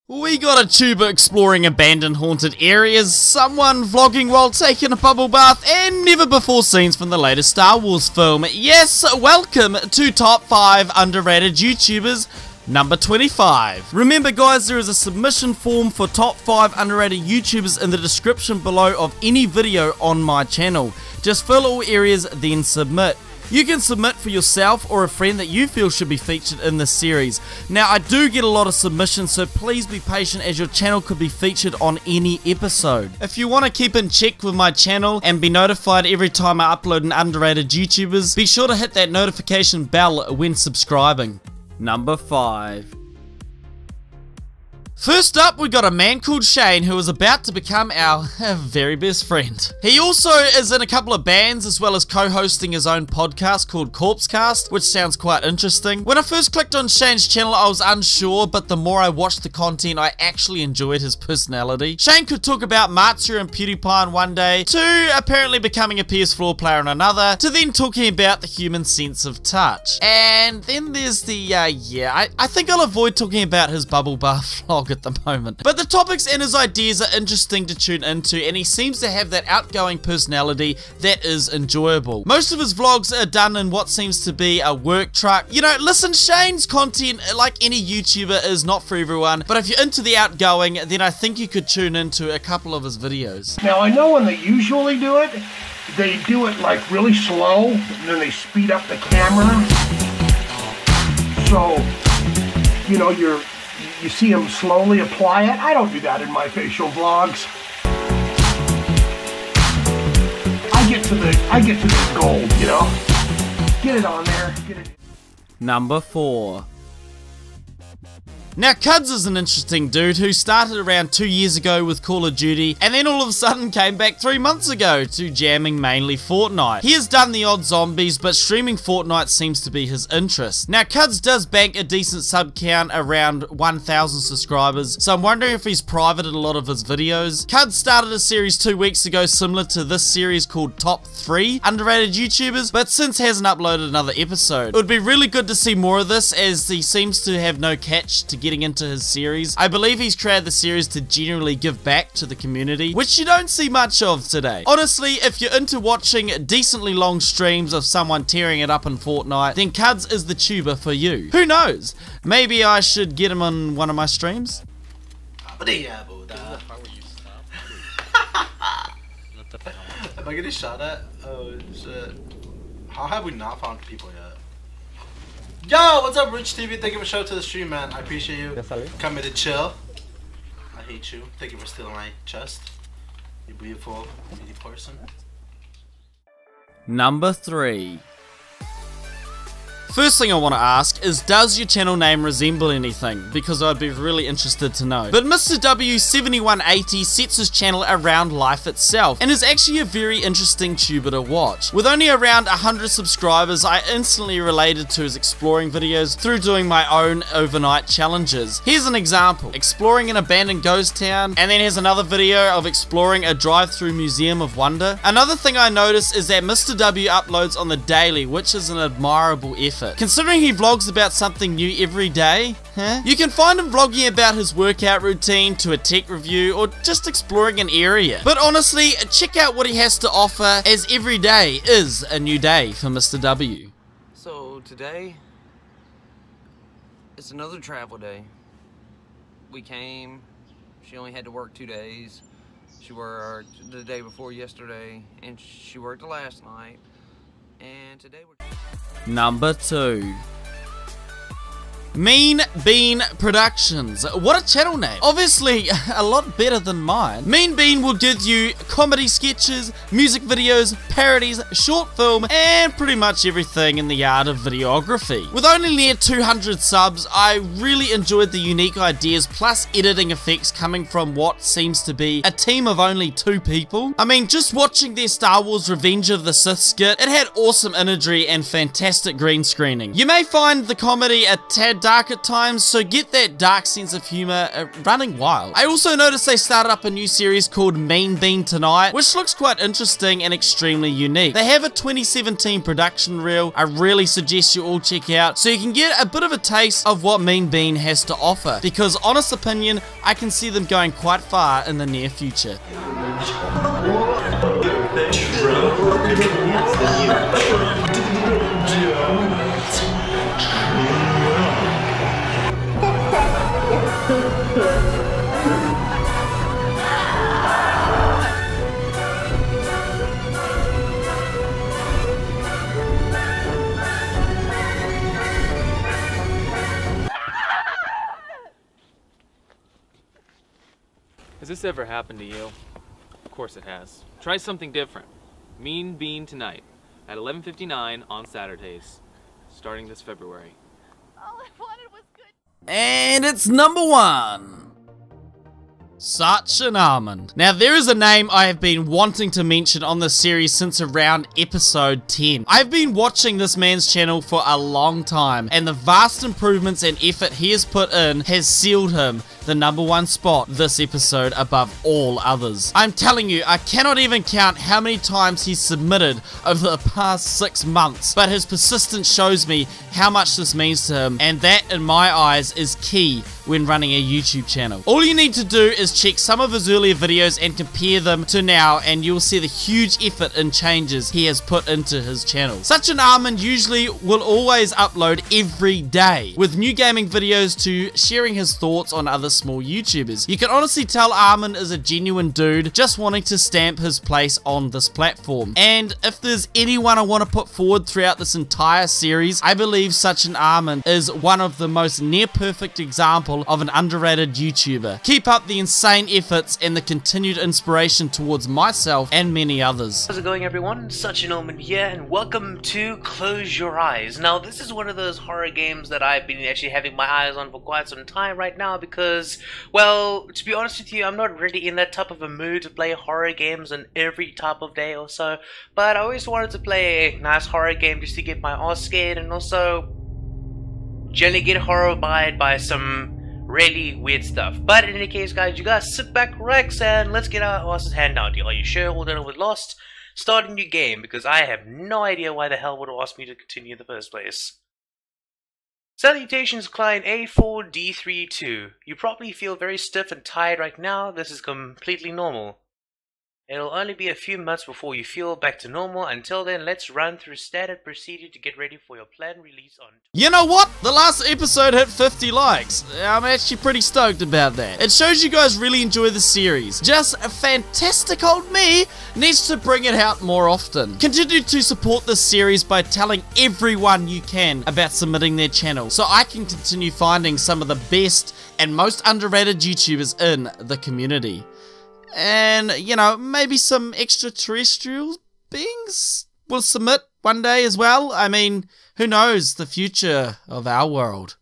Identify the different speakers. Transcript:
Speaker 1: We got a tuber exploring abandoned haunted areas, someone vlogging while taking a bubble bath, and never before scenes from the latest Star Wars film. Yes, welcome to Top 5 Underrated YouTubers, number 25. Remember guys, there is a submission form for Top 5 Underrated YouTubers in the description below of any video on my channel. Just fill all areas, then submit. You can submit for yourself or a friend that you feel should be featured in this series. Now, I do get a lot of submissions, so please be patient as your channel could be featured on any episode. If you want to keep in check with my channel and be notified every time I upload an underrated YouTubers, be sure to hit that notification bell when subscribing. Number 5. First up, we got a man called Shane who is about to become our very best friend. He also is in a couple of bands as well as co-hosting his own podcast called Corpsecast, which sounds quite interesting. When I first clicked on Shane's channel, I was unsure, but the more I watched the content, I actually enjoyed his personality. Shane could talk about Matsu and PewDiePie on one day, to apparently becoming a PS4 player on another, to then talking about the human sense of touch. And then there's the, I think I'll avoid talking about his bubble bath vlog at the moment. But the topics and his ideas are interesting to tune into, and he seems to have that outgoing personality that is enjoyable. Most of his vlogs are done in what seems to be a work truck. You know, listen, Shane's content, like any YouTuber, is not for everyone, but if you're into the outgoing, then I think you could tune into a couple of his videos.
Speaker 2: Now, I know when they usually do it, they do it like really slow, and then they speed up the camera. So, you know, you see them slowly apply it. I don't do that in my facial vlogs. I get to the gold, you know. Get it on there. Get it.
Speaker 1: Number 4. Now, Cuds is an interesting dude who started around 2 years ago with Call of Duty and then all of a sudden came back 3 months ago to jamming mainly Fortnite. He has done the odd zombies, but streaming Fortnite seems to be his interest. Now, Cuds does bank a decent sub count around 1,000 subscribers, so I'm wondering if he's privated a lot of his videos. Cuds started a series 2 weeks ago similar to this series called Top 3 Underrated YouTubers, but since hasn't uploaded another episode. It would be really good to see more of this, as he seems to have no catch to getting into his series. I believe he's created the series to genuinely give back to the community, which you don't see much of today. Honestly, if you're into watching decently long streams of someone tearing it up in Fortnite, then Cuds is the tuber for you. Who knows? Maybe I should get him on one of my streams?
Speaker 3: Am I getting shot at? Oh shit. How have we not found people yet? Yo, what's up, Rich TV? Thank you for showing to the stream, man. I appreciate you coming to chill. I hate you. Thank you for stealing my chest. You beautiful, beauty person.
Speaker 1: Number 3. First thing I want to ask is, does your channel name resemble anything? Because I'd be really interested to know. But Mr. W7180 sets his channel around life itself, and is actually a very interesting tuber to watch. With only around 100 subscribers, I instantly related to his exploring videos through doing my own overnight challenges. Here's an example: exploring an abandoned ghost town, and then here's another video of exploring a drive-through museum of wonder. Another thing I noticed is that Mr. W uploads on the daily, which is an admirable effort. Considering he vlogs about something new every day, you can find him vlogging about his workout routine, to a tech review, or just exploring an area. But honestly, check out what he has to offer, as every day is a new day for Mr. W.
Speaker 4: So today, it's another travel day. We came, she only had to work 2 days. She worked the day before yesterday, and she worked the last night. And today we're...
Speaker 1: Number 2. MainBeam Productions. What a channel name. Obviously, a lot better than mine. MainBeam will give you comedy sketches, music videos, parodies, short film, and pretty much everything in the art of videography. With only near 200 subs, I really enjoyed the unique ideas plus editing effects coming from what seems to be a team of only 2 people. I mean, just watching their Star Wars Revenge of the Sith skit, it had awesome imagery and fantastic green screening. You may find the comedy a tad dark at times, so get that dark sense of humor running wild. I also noticed they started up a new series called MainBeam Tonight, which looks quite interesting and extremely unique. They have a 2017 production reel I really suggest you all check out, so you can get a bit of a taste of what MainBeam has to offer, because honest opinion, I can see them going quite far in the near future.
Speaker 5: Has this ever happened to you? Of course it has. Try something different. MainBeam Tonight at 11:59 on Saturdays, starting this February.
Speaker 6: All I wanted was good.
Speaker 1: And it's number 1. Sachin Almond. Now, there is a name I have been wanting to mention on this series since around episode 10. I've been watching this man's channel for a long time, and the vast improvements and effort he has put in has sealed him the number 1 spot this episode above all others. I'm telling you, I cannot even count how many times he's submitted over the past 6 months, but his persistence shows me how much this means to him, and that, in my eyes, is key when running a YouTube channel. All you need to do is check some of his earlier videos and compare them to now, and you'll see the huge effort and changes he has put into his channel. Sachin Almond usually will always upload every day, with new gaming videos to sharing his thoughts on other small YouTubers. You can honestly tell Almond is a genuine dude just wanting to stamp his place on this platform. And if there's anyone I want to put forward throughout this entire series, I believe Sachin Almond is one of the most near perfect example of an underrated YouTuber. Keep up the insane efforts and the continued inspiration towards myself and many others.
Speaker 7: How's it going, everyone? Sachin Almond here, and welcome to Close Your Eyes. Now, this is one of those horror games that I've been actually having my eyes on for quite some time right now because, well, to be honest with you, I'm not really in that type of a mood to play horror games on every type of day or so, but I always wanted to play a nice horror game just to get my ass scared and also generally get horrified by some really weird stuff. But in any case, guys, you guys sit back, relax, and let's get our asses hand down deal. Are you sure we're done with Lost? Start a new game, because I have no idea why the hell would have asked me to continue in the first place. Salutations, client A4D32. You probably feel very stiff and tired right now. This is completely normal. It'll only be a few months before you feel back to normal. Until then, let's run through standard procedure to get ready for your planned release on...
Speaker 1: You know what? The last episode hit 50 likes. I'm actually pretty stoked about that. It shows you guys really enjoy the series. Just a fantastic old me needs to bring it out more often. Continue to support this series by telling everyone you can about submitting their channel, so I can continue finding some of the best and most underrated YouTubers in the community. And, you know, maybe some extraterrestrial beings will submit one day as well. I mean, who knows the future of our world?